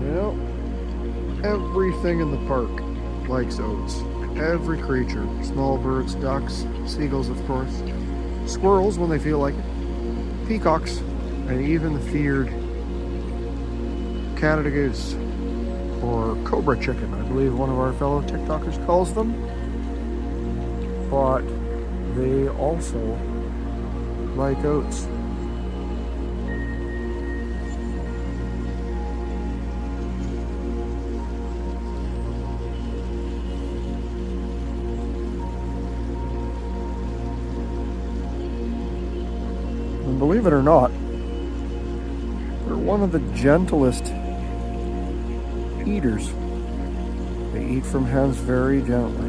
Well, everything in the park likes oats. Every creature. Small birds, ducks, seagulls of course, squirrels when they feel like it, peacocks, and even the feared Canada Goose, or cobra chicken, I believe one of our fellow TikTokers calls them. But they also like oats. And believe it or not, they're one of the gentlest eaters. They eat from hands very gently.